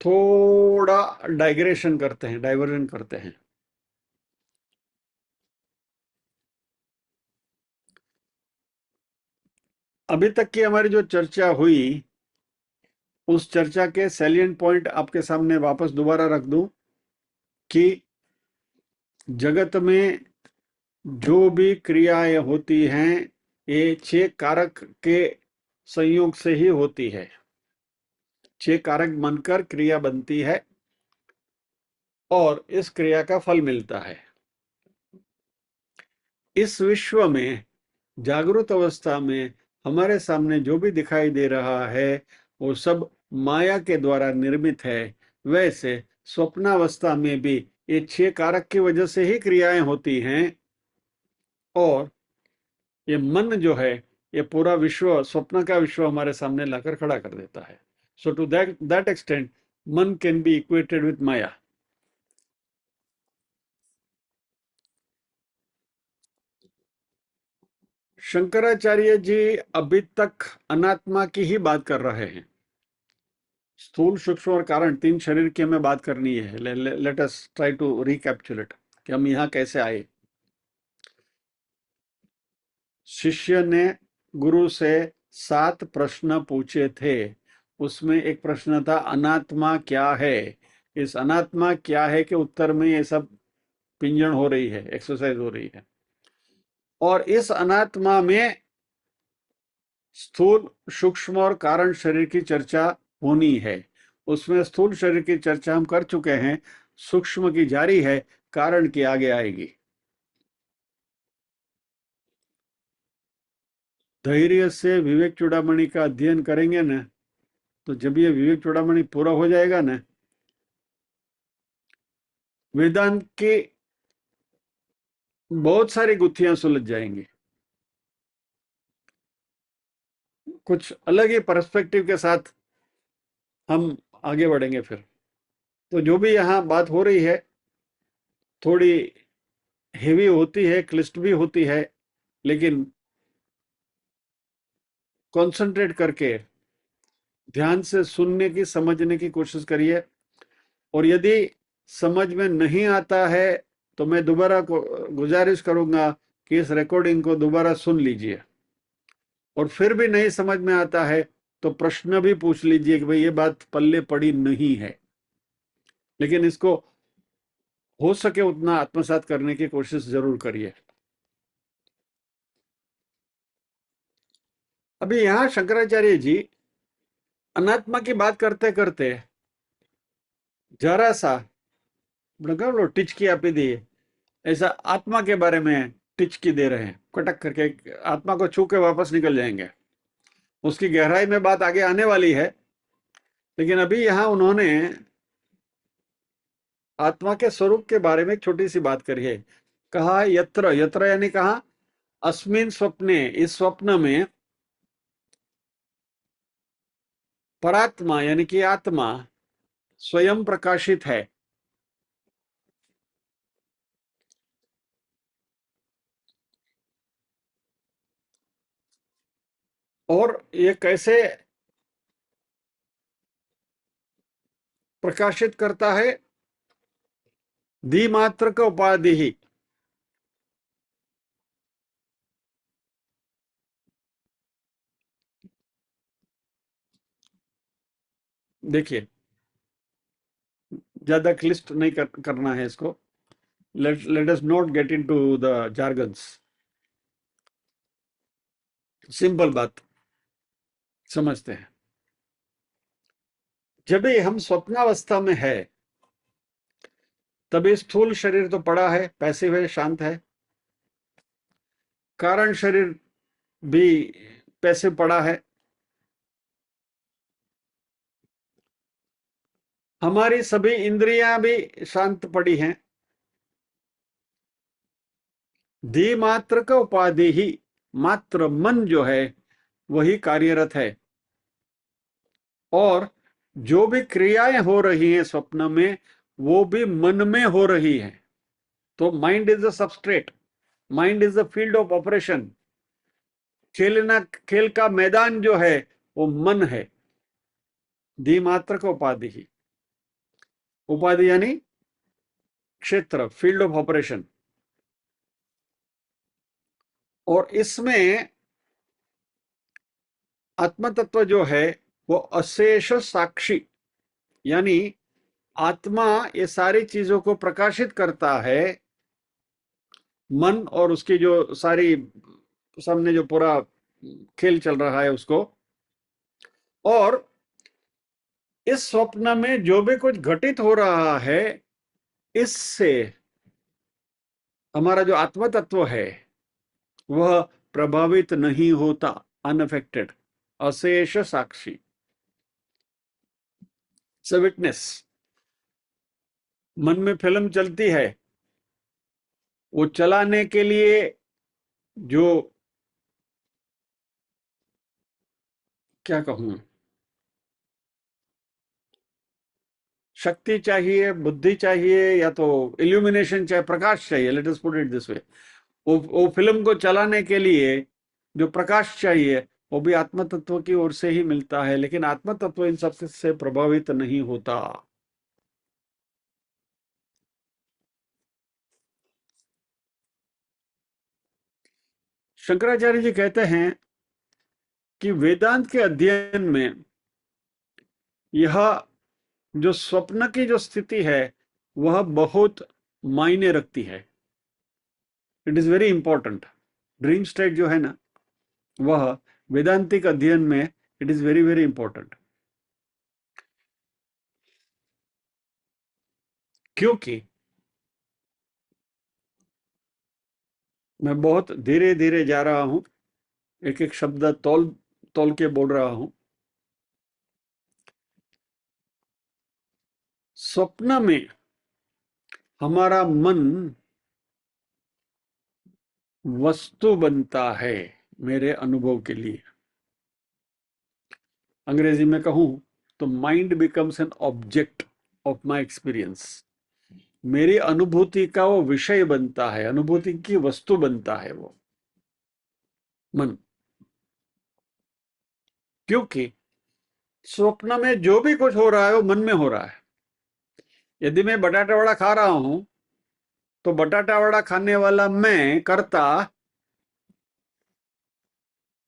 थोड़ा डाइग्रेशन करते हैं, डाइवर्जन करते हैं। अभी तक की हमारी जो चर्चा हुई, उस चर्चा के सैलिएंट पॉइंट आपके सामने वापस दोबारा रख दूं कि जगत में जो भी क्रियाएं होती हैं, ये छह कारक के संयोग से ही होती है। छह कारक बनकर क्रिया बनती है, और इस क्रिया का फल मिलता है। इस विश्व में जागृत अवस्था में हमारे सामने जो भी दिखाई दे रहा है, वो सब माया के द्वारा निर्मित है। वैसे स्वप्नावस्था में भी ये छह कारक की वजह से ही क्रियाएं होती हैं, और ये मन जो है, ये पूरा विश्व, स्वप्न का विश्व हमारे सामने लाकर खड़ा कर देता है। सो टू दैट एक्सटेंट मन कैन बी इक्वेटेड विथ माया। शंकराचार्य जी अभी तक अनात्मा की ही बात कर रहे हैं। स्थूल, सूक्ष्म और कारण, तीन शरीर की हमें बात करनी है। Let us try to recapitulate कि हम यहाँ कैसे आए। शिष्य ने गुरु से 7 प्रश्न पूछे थे। उसमें एक प्रश्न था अनात्मा क्या है। इस अनात्मा क्या है के उत्तर में ये सब पिंजण हो रही है, एक्सरसाइज हो रही है। और इस अनात्मा में स्थूल, सूक्ष्म और कारण शरीर की चर्चा होनी है। उसमें स्थूल शरीर की चर्चा हम कर चुके हैं, सूक्ष्म की जारी है, कारण की आगे आएगी। धैर्य से विवेक चूड़ामणि का अध्ययन करेंगे ना, तो जब ये विवेक चूड़ामणि पूरा हो जाएगा ना, वेदांत की बहुत सारी गुत्थियां सुलझ जाएंगी। कुछ अलग ही पर्सपेक्टिव के साथ हम आगे बढ़ेंगे फिर। तो जो भी यहाँ बात हो रही है थोड़ी हेवी होती है, क्लिष्ट भी होती है, लेकिन कंसंट्रेट करके ध्यान से सुनने की, समझने की कोशिश करिए। और यदि समझ में नहीं आता है तो मैं दोबारा गुजारिश करूंगा कि इस रिकॉर्डिंग को दोबारा सुन लीजिए। और फिर भी नहीं समझ में आता है तो प्रश्न भी पूछ लीजिए कि भाई ये बात पल्ले पड़ी नहीं है, लेकिन इसको हो सके उतना आत्मसात करने की कोशिश जरूर करिए। अभी यहाँ शंकराचार्य जी अनात्मा की बात करते करते जरा सा लो टिचकी आपी दी, ऐसा आत्मा के बारे में टिचकी दे रहे हैं, कटक करके आत्मा को छू के वापस निकल जाएंगे। उसकी गहराई में बात आगे आने वाली है, लेकिन अभी यहाँ उन्होंने आत्मा के स्वरूप के बारे में एक छोटी सी बात करी है। कहा यत्र, यत्र यानी कहा अस्मिन स्वप्ने, इस स्वप्न में परात्मा यानी कि आत्मा स्वयं प्रकाशित है। और ये कैसे प्रकाशित करता है? द्विमात्र का उपाधि ही। देखिए, ज्यादा क्लिष्ट नहीं करना है इसको। Let us not get into the jargons. Simple बात समझते हैं। जब भी हम स्वप्नावस्था में है तभी स्थूल शरीर तो पड़ा है, पैसिव है, शांत है। कारण शरीर भी पैसिव पड़ा है। हमारी सभी इंद्रियां भी शांत पड़ी हैं। द्विमात्र का उपाधि ही, मात्र मन जो है वही कार्यरत है। और जो भी क्रियाएं हो रही हैं स्वप्न में वो भी मन में हो रही हैं। तो mind is the substrate, mind is the field of operation. खेलना, खेल का मैदान जो है वो मन है। द्विमात्र का उपाधि ही, उपाधि यानी क्षेत्र, फील्ड ऑफ ऑपरेशन। और इसमें आत्म तत्व जो है वो अशेष साक्षी, यानी आत्मा ये सारी चीजों को प्रकाशित करता है। मन और उसकी जो सारी सामने जो पूरा खेल चल रहा है उसको। और इस स्वप्न में जो भी कुछ घटित हो रहा है इससे हमारा जो आत्म तत्व है वह प्रभावित नहीं होता, अनअफेक्टेड, अशेष साक्षी, विटनेस। मन में फिल्म चलती है, वो चलाने के लिए जो, क्या कहूं, शक्ति चाहिए, बुद्धि चाहिए, या तो इल्यूमिनेशन चाहिए, प्रकाश चाहिए, let us put it this way. वो फिल्म को चलाने के लिए जो प्रकाश चाहिए वो भी आत्म तत्व की ओर से ही मिलता है, लेकिन आत्म तत्व इन सब से प्रभावित नहीं होता। शंकराचार्य जी कहते हैं कि वेदांत के अध्ययन में यह जो स्वप्न की जो स्थिति है वह बहुत मायने रखती है। It is very important. Dream state जो है ना, वह वेदांतिक अध्ययन में it is very very important. क्योंकि मैं बहुत धीरे धीरे जा रहा हूं, एक एक शब्द तौल तौल के बोल रहा हूं। स्वप्न में हमारा मन वस्तु बनता है, मेरे अनुभव के लिए। अंग्रेजी में कहूं तो mind becomes an object of my experience. मेरी अनुभूति का वो विषय बनता है, अनुभूति की वस्तु बनता है वो मन। क्योंकि स्वप्न में जो भी कुछ हो रहा है वो मन में हो रहा है। यदि मैं बटाटा वड़ा खा रहा हूं तो बटाटा वड़ा खाने वाला मैं कर्ता,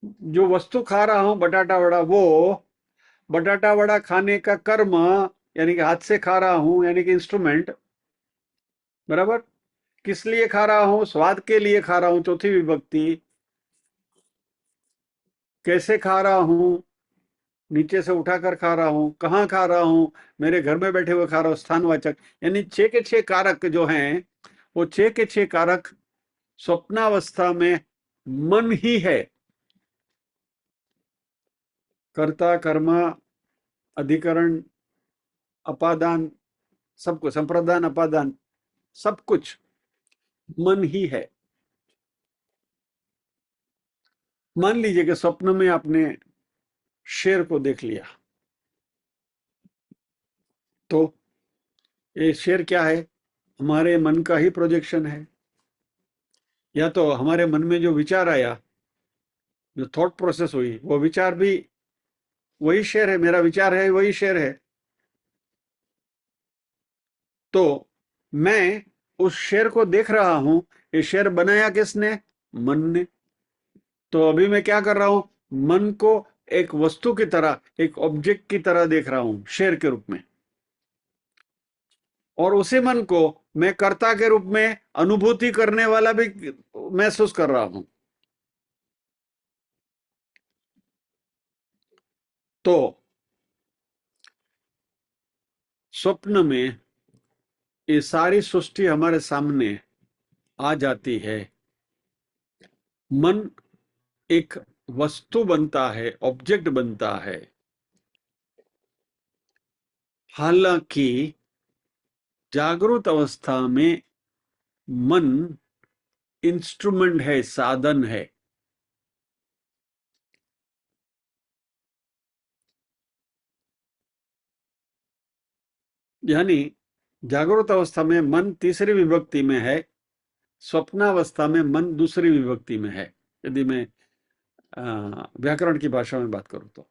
जो वस्तु खा रहा हूं बटाटा वड़ा, वो बटाटा वड़ा खाने का कर्म, यानी कि हाथ से खा रहा हूं, यानी कि इंस्ट्रूमेंट, बराबर। किस लिए खा रहा हूं? स्वाद के लिए खा रहा हूं, चौथी विभक्ति। कैसे खा रहा हूं? नीचे से उठाकर खा रहा हूं। कहाँ खा रहा हूं? मेरे घर में बैठे हुए खा रहा हूं, स्थानवाचक। यानी छह के छह कारक जो हैं, वो छह के छह कारक स्वप्नावस्था में मन ही है। कर्ता, कर्म, अधिकरण, अपादान, सब कुछ, संप्रदान, अपादान, सब कुछ मन ही है। मान लीजिए कि स्वप्न में आपने शेर को देख लिया, तो ये शेर क्या है? हमारे मन का ही प्रोजेक्शन है। या तो हमारे मन में जो विचार आया, जो थॉट प्रोसेस हुई, वो विचार भी वही शेर है, मेरा विचार है वही शेर है। तो मैं उस शेर को देख रहा हूं। ये शेर बनाया किसने? मन ने। तो अभी मैं क्या कर रहा हूं? मन को एक वस्तु की तरह, एक ऑब्जेक्ट की तरह देख रहा हूं, शेर के रूप में। और उसी मन को मैं कर्ता के रूप में, अनुभूति करने वाला भी महसूस कर रहा हूं। तो स्वप्न में ये सारी सृष्टि हमारे सामने आ जाती है। मन एक वस्तु बनता है, ऑब्जेक्ट बनता है। हालांकि जागृत अवस्था में मन इंस्ट्रूमेंट है, साधन है। यानी जागृत अवस्था में मन तीसरी विभक्ति में है, स्वप्नावस्था में मन दूसरी विभक्ति में है। यदि मैं व्याकरण की भाषा में बात करूं तो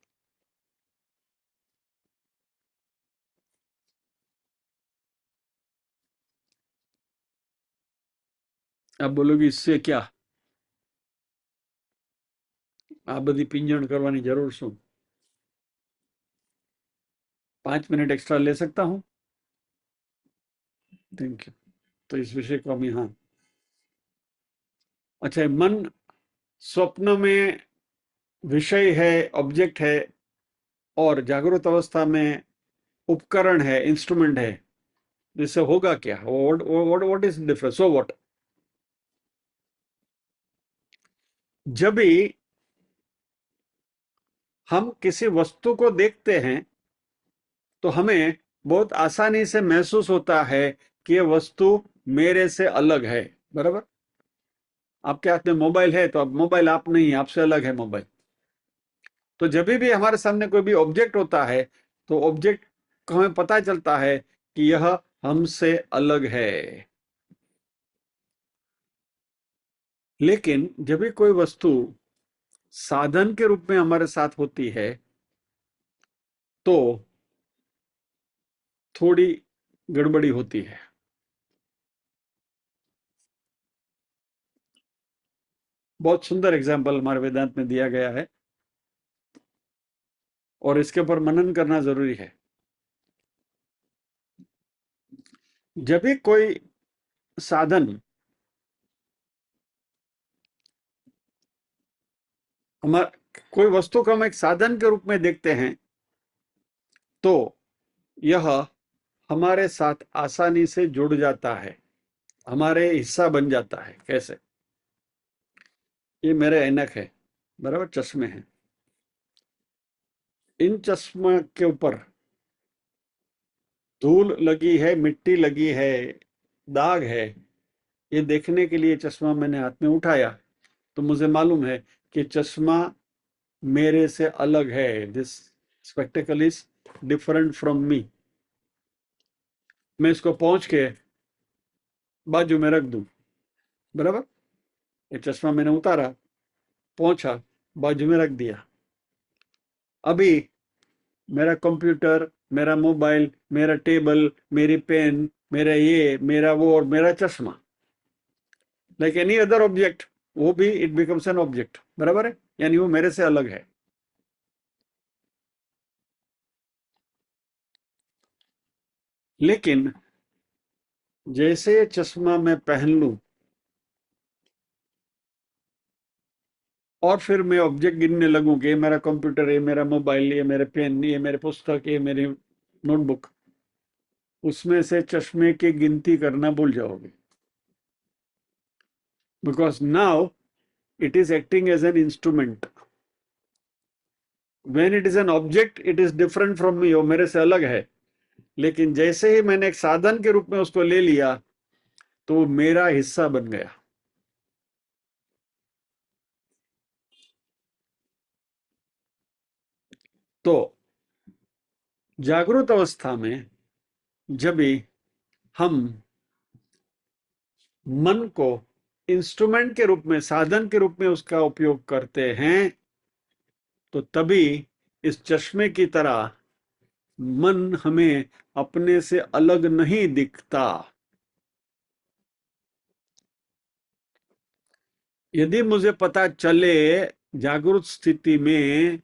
आप बोलोगे इससे क्या, આ બધી પિંજણ કરવાની જરૂર શું? 5 मिनट एक्स्ट्रा ले सकता हूं? Thank you. तो इस विषय को हम यहाँ, अच्छा, मन स्वप्न में विषय है, ऑब्जेक्ट है, और जागृत अवस्था में उपकरण है, इंस्ट्रूमेंट है। इससे होगा क्या? What is difference? So what? जब भी हम किसी वस्तु को देखते हैं तो हमें बहुत आसानी से महसूस होता है कि ये वस्तु मेरे से अलग है, बराबर। आपके हाथ में मोबाइल है तो अब मोबाइल आप नहीं है, आपसे अलग है मोबाइल। तो जब भी हमारे सामने कोई भी ऑब्जेक्ट होता है तो ऑब्जेक्ट को हमें पता चलता है कि यह हमसे अलग है। लेकिन जब भी कोई वस्तु साधन के रूप में हमारे साथ होती है तो थोड़ी गड़बड़ी होती है। बहुत सुंदर एग्जाम्पल हमारे वेदांत में दिया गया है और इसके ऊपर मनन करना जरूरी है। जब भी कोई साधन हमार कोई वस्तु को हम एक साधन के रूप में देखते हैं तो यह हमारे साथ आसानी से जुड़ जाता है, हमारे हिस्सा बन जाता है। कैसे? ये मेरे ऐनक है, बराबर, चश्मे हैं। इन चश्मे के ऊपर धूल लगी है, मिट्टी लगी है, दाग है। ये देखने के लिए चश्मा मैंने हाथ में उठाया तो मुझे मालूम है कि चश्मा मेरे से अलग है। This spectacle is different from मी। मैं इसको पहुंच के बाजू में रख दूं, बराबर। ये चश्मा मैंने उतारा, पहुंचा, बाजू में रख दिया। अभी मेरा कंप्यूटर, मेरा मोबाइल, मेरा टेबल, मेरी पेन, मेरा ये, मेरा वो और मेरा चश्मा, लाइक एनी अदर ऑब्जेक्ट, वो भी इट बिकम्स एन ऑब्जेक्ट, बराबर है, यानी वो मेरे से अलग है। लेकिन जैसे चश्मा मैं पहन लूं और फिर मैं ऑब्जेक्ट गिनने लगूं कि ये मेरा कंप्यूटर, ये मेरा मोबाइल, ये मेरे पेन, ये मेरे पुस्तक, ये मेरी नोटबुक, उसमें से चश्मे की गिनती करना भूल जाओगे। Because now it is acting as an instrument. When it is an object it is different from me, वो मेरे से अलग है। लेकिन जैसे ही मैंने एक साधन के रूप में उसको ले लिया तो वो मेरा हिस्सा बन गया। तो जागृत अवस्था में जब भी हम मन को इंस्ट्रूमेंट के रूप में, साधन के रूप में उसका उपयोग करते हैं, तो तभी इस चश्मे की तरह मन हमें अपने से अलग नहीं दिखता। यदि मुझे पता चले जागरूक स्थिति में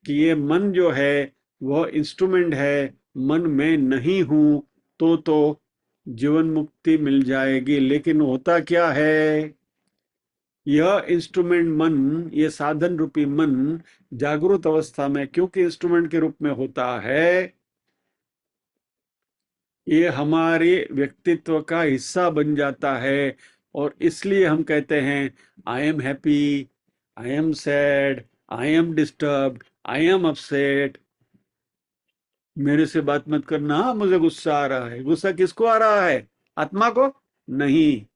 कि ये मन जो है वह इंस्ट्रूमेंट है, मन में नहीं हूं, तो जीवन मुक्ति मिल जाएगी। लेकिन होता क्या है, यह इंस्ट्रूमेंट मन, ये साधन रूपी मन जागृत अवस्था में क्योंकि इंस्ट्रूमेंट के रूप में होता है, ये हमारे व्यक्तित्व का हिस्सा बन जाता है। और इसलिए हम कहते हैं I am happy, I am sad, I am disturbed, I am upset. मेरे से बात मत करना, हाँ, मुझे गुस्सा आ रहा है। गुस्सा किसको आ रहा है? आत्मा को नहीं,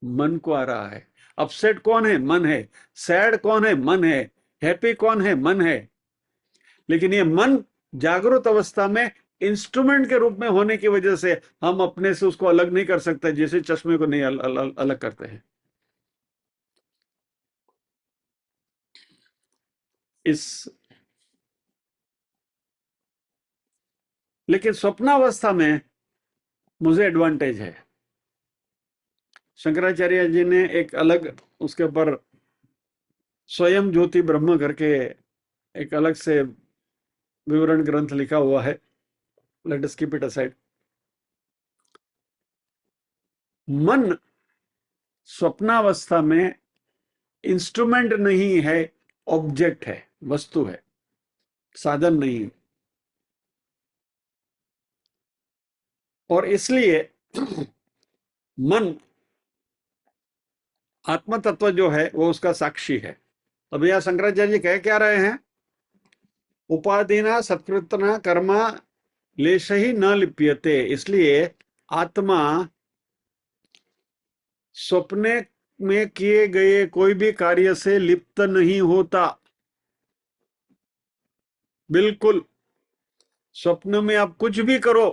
मन को आ रहा है। अपसेट कौन है? मन है। सैड कौन है? मन है। हैप्पी कौन है? मन है। लेकिन ये मन जागृत अवस्था में इंस्ट्रूमेंट के रूप में होने की वजह से हम अपने से उसको अलग नहीं कर सकते, जैसे चश्मे को नहीं अलग करते हैं। इस लेकिन स्वप्नावस्था में मुझे एडवांटेज है। शंकराचार्य जी ने एक अलग उसके ऊपर स्वयं ज्योति ब्रह्म करके एक अलग से विवरण ग्रंथ लिखा हुआ है। Let us keep it aside. मन स्वप्नावस्था में इंस्ट्रूमेंट नहीं है, ऑब्जेक्ट है, वस्तु है, साधन नहीं है। और इसलिए मन, आत्म तत्व जो है वो उसका साक्षी है। तो भैया शंकराचार्य जी कह क्या रहे हैं? उपाधिना सत्कृतना कर्मा लेश ही न लिप्यते। इसलिए आत्मा स्वप्ने में किए गए कोई भी कार्य से लिप्त नहीं होता। बिल्कुल। स्वप्न में आप कुछ भी करो,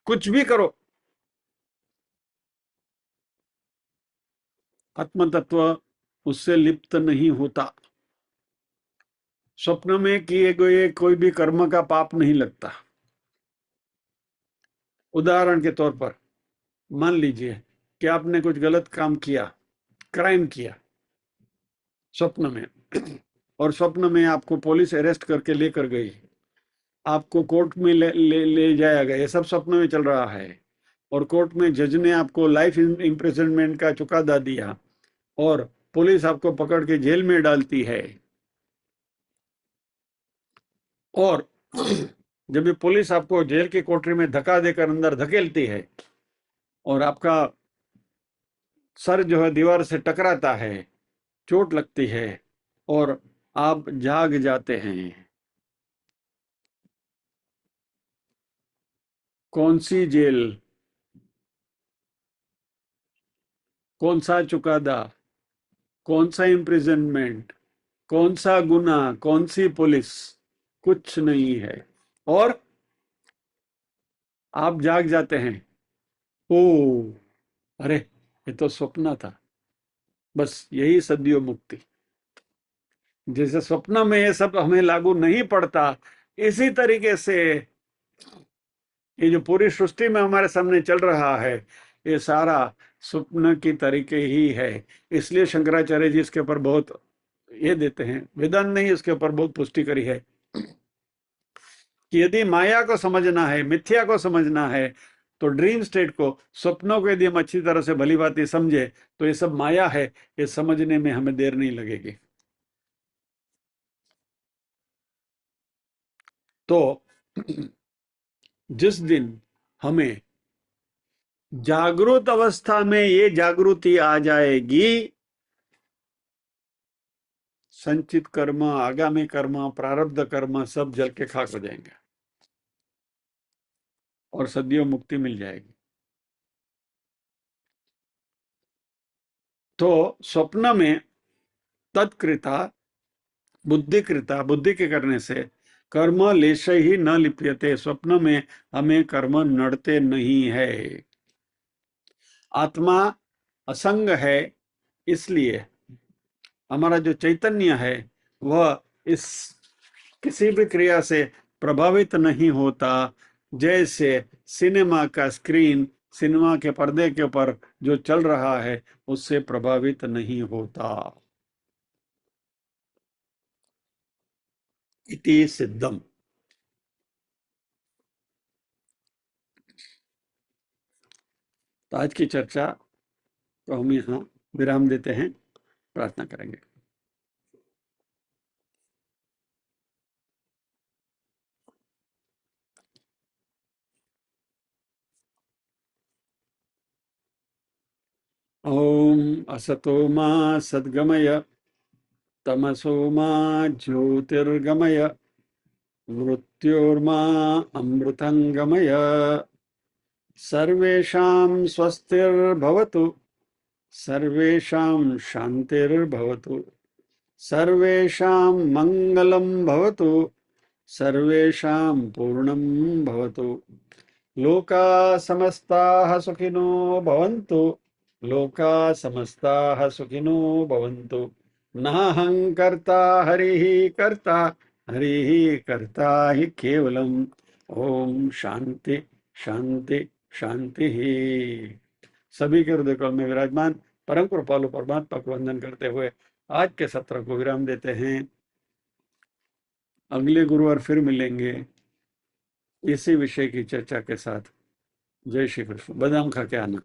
कुछ भी करो, आत्म तत्व उससे लिप्त नहीं होता। स्वप्न में किए गए कोई भी कर्म का पाप नहीं लगता। उदाहरण के तौर पर मान लीजिए कि आपने कुछ गलत काम किया, क्राइम किया स्वप्न में, और स्वप्न में आपको पुलिस अरेस्ट करके लेकर गई, आपको कोर्ट में ले जाया गया, ये सब स्वप्न में चल रहा है। और कोर्ट में जज ने आपको लाइफ इम्प्रिजनमेंट का चुकादा दिया और पुलिस आपको पकड़ के जेल में डालती है। और जब भी पुलिस आपको जेल की कोठरी में धक्का देकर अंदर धकेलती है और आपका सर जो है दीवार से टकराता है, चोट लगती है और आप जाग जाते हैं, कौन सी जेल, कौन सा चुकादा, कौन सा इम्प्रिजनमेंट, कौन सा गुना, कौन सी पुलिस? कुछ नहीं है। और आप जाग जाते हैं, ओ अरे ये तो स्वप्न था। बस यही सद्यो मुक्ति। जैसे स्वप्न में ये सब हमें लागू नहीं पड़ता, इसी तरीके से ये जो पूरी सृष्टि में हमारे सामने चल रहा है, ये सारा स्वप्न की तरीके ही है। इसलिए शंकराचार्य जी इसके ऊपर बहुत ये देते हैं, वेदांत ने ही इसके ऊपर बहुत पुष्टि करी है कि यदि माया को समझना है, मिथ्या को समझना है, तो ड्रीम स्टेट को, स्वप्नों को यदि हम अच्छी तरह से भली भांति समझे, तो ये सब माया है, ये समझने में हमें देर नहीं लगेगी। तो जिस दिन हमें जागृत अवस्था में ये जागृति आ जाएगी, संचित कर्म, आगामी कर्म, प्रारब्ध कर्म सब जल के खाक हो जाएंगे और सदियों मुक्ति मिल जाएगी। तो स्वप्न में तत्कृता बुद्धिकृता, बुद्धि के करने से कर्म लेश ही न लिप्यते, स्वप्न में हमें कर्म नड़ते नहीं है। आत्मा असंग है, इसलिए हमारा जो चैतन्य है वह इस किसी भी क्रिया से प्रभावित नहीं होता। जैसे सिनेमा का स्क्रीन, सिनेमा के पर्दे के ऊपर जो चल रहा है उससे प्रभावित नहीं होता। इति सिद्धम। तो आज की चर्चा तो हम यहाँ विराम देते हैं, प्रार्थना करेंगे। ओम असतो मा सद्गमय, तमसो मा ज्योतिर्गमय, मृत्योर्मा अमृतंगमय। सर्वेषां स्वस्तिर्भवतु, सर्वेषां शान्तिर्भवतु, सर्वेषां मङ्गलं भवतु, सर्वेषां पूर्णं भवतु। लोकाः समस्ताः सुखिनो भवन्तु, लोकाः समस्ताः सुखिनो भवन्तु। नाहं कर्ता हरिः कर्ता, हरिः कर्ता हि केवलम्। ओम शांति शांति शांति ही। सभी के हृदय कमल में विराजमान परम कृपालु परमात्मा को वंदन करते हुए आज के सत्र को विराम देते हैं। अगले गुरुवार फिर मिलेंगे इसी विषय की चर्चा के साथ। जय श्री कृष्ण। बादाम खा के आना।